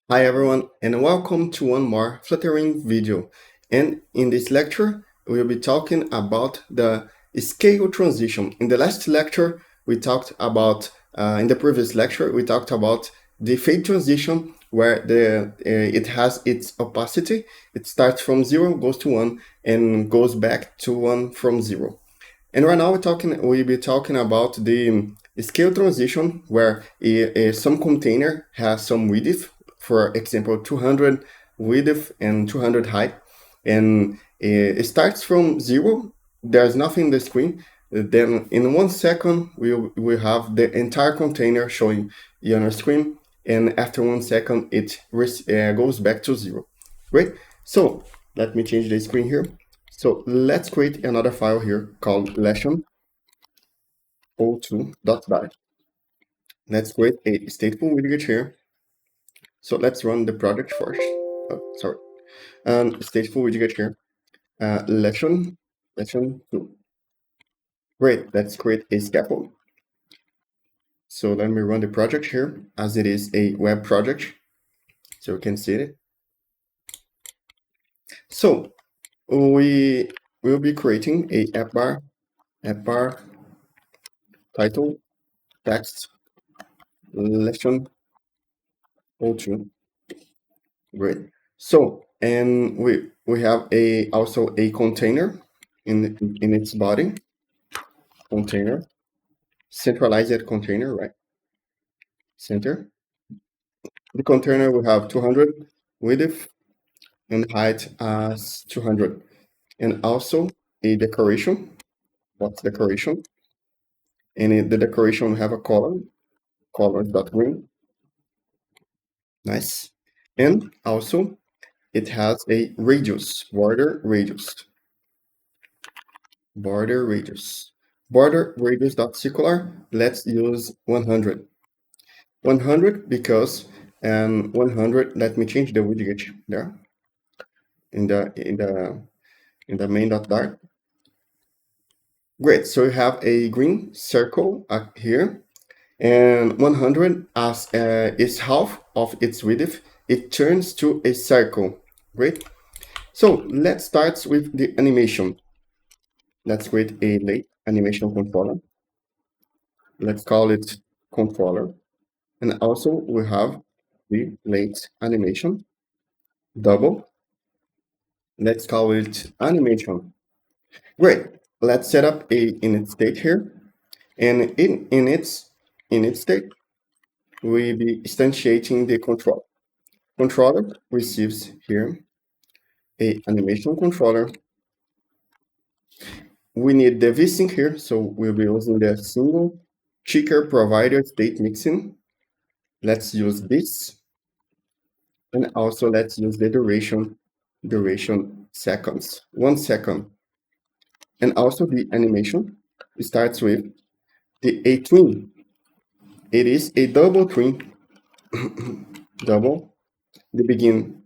Hi everyone, and welcome to one more fluttering video. And in this lecture, we'll be talking about the scale transition. In the last lecture, we talked about, in the previous lecture, we talked about the phase transition where it has its opacity. It starts from 0, goes to 1, and goes back to 1 from 0. And right now we'll be talking about the scale transition where some container has some width, for example, 200 width and 200 height. And it starts from 0. There's nothing in the screen. Then in 1 second, we have the entire container showing on our screen. And after 1 second, it goes back to 0. Great. So let me change the screen here. So let's create another file here called lesson o2.die. Let's create a stateful widget here. So let's run the project first. Oh, sorry. Stateful widget here. Lesson 2. Great. Let's create a scaffold. So let me run the project here as it is a web project. So you can see it. So we will be creating a app bar title text lesson o2. Great. So, and we have also a container in its body. Container, centralized container, right? Center. The container will have 200 width and height as 200, and also a decoration. What's decoration? And the decoration will have a color dot green. Nice. And also it has a radius, border radius. Border radius dot circular. Let's use 100. 100 because 100. Let me change the widget there in the main dot dart. Great. So we have a green circle up here, and 100 as is half of its width. It turns to a circle. Great. So let's start with the animation. Let's create a late animation controller. Let's call it controller. And also we have the late animation double. Let's call it animation. Great. Let's set up a init state here. And in its init state, we'll be instantiating the controller. Controller receives here a animation controller. We need the vsync here, so we'll be using the single checker provider state mixing. Let's use this. And also let's use the duration seconds, 1 second. And also the animation starts with a twin. It is a double twin. Double. The begin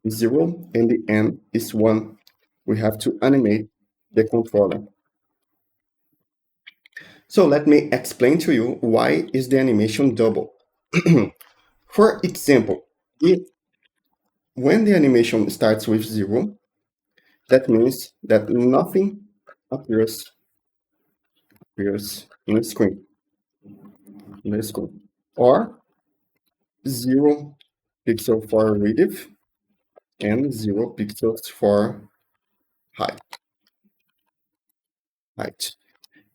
is 0 and the end is 1. We have to animate the controller. So let me explain to you why is the animation double. For example, when the animation starts with 0, that means that nothing appears in the screen. Or 0 pixel for width and 0 pixels for height.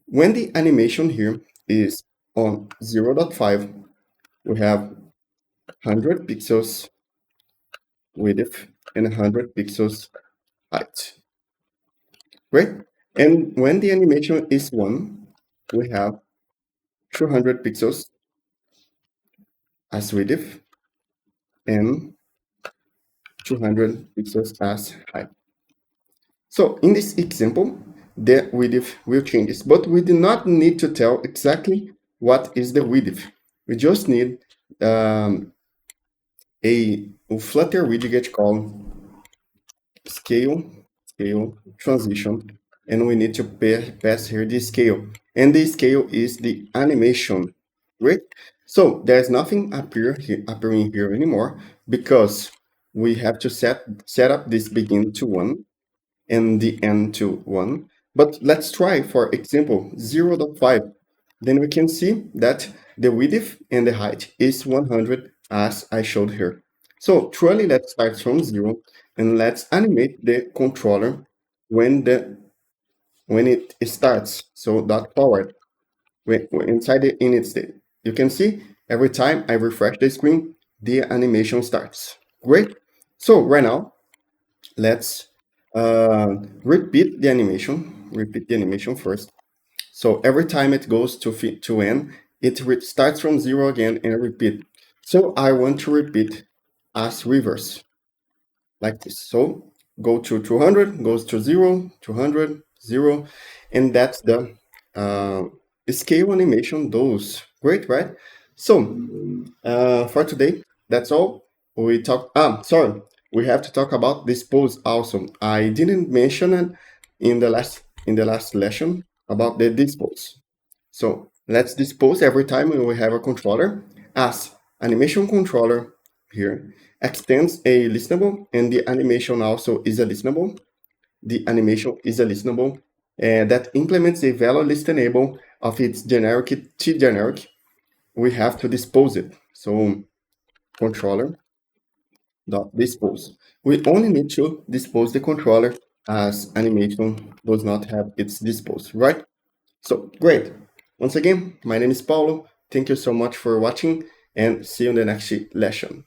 When the animation here is on 0.5, we have 100 pixels width and 100 pixels height. Right? And when the animation is 1, we have 200 pixels as width and 200 pixels as height. So in this example, the width will change, but we do not need to tell exactly what is the width. We just need a Flutter widget called ScaleTransition, and we need to pass here the scale, and the scale is the animation. Great. So there's nothing appearing here anymore because we have to set up this begin to 1 and the end to 1. But let's try, for example, 0.5. Then we can see that the width and the height is 100 as I showed here. So truly, let's start from 0 and let's animate the controller when it starts. So dot forward inside the init state. You can see every time I refresh the screen, the animation starts. Great. So right now, let's repeat the animation. Repeat the animation first. So every time it goes to end, it starts from 0 again and repeat. So I want to repeat as reverse, like this. So go to 200, goes to 0, 200, 0, and that's the scale animation does. Great, right? So for today, that's all. Sorry, we have to talk about this pose also. I didn't mention it in the last lesson about the dispose. So let's dispose every time we have a controller as animation controller here extends a listenable, and the animation also is a listenable. The animation is a listenable that implements a value listenable of its generic T generic. We have to dispose it. So controller dot dispose. We only need to dispose the controller as animation does not have its dispose, right? So great. Once again, my name is Paulo. Thank you so much for watching and see you in the next lesson.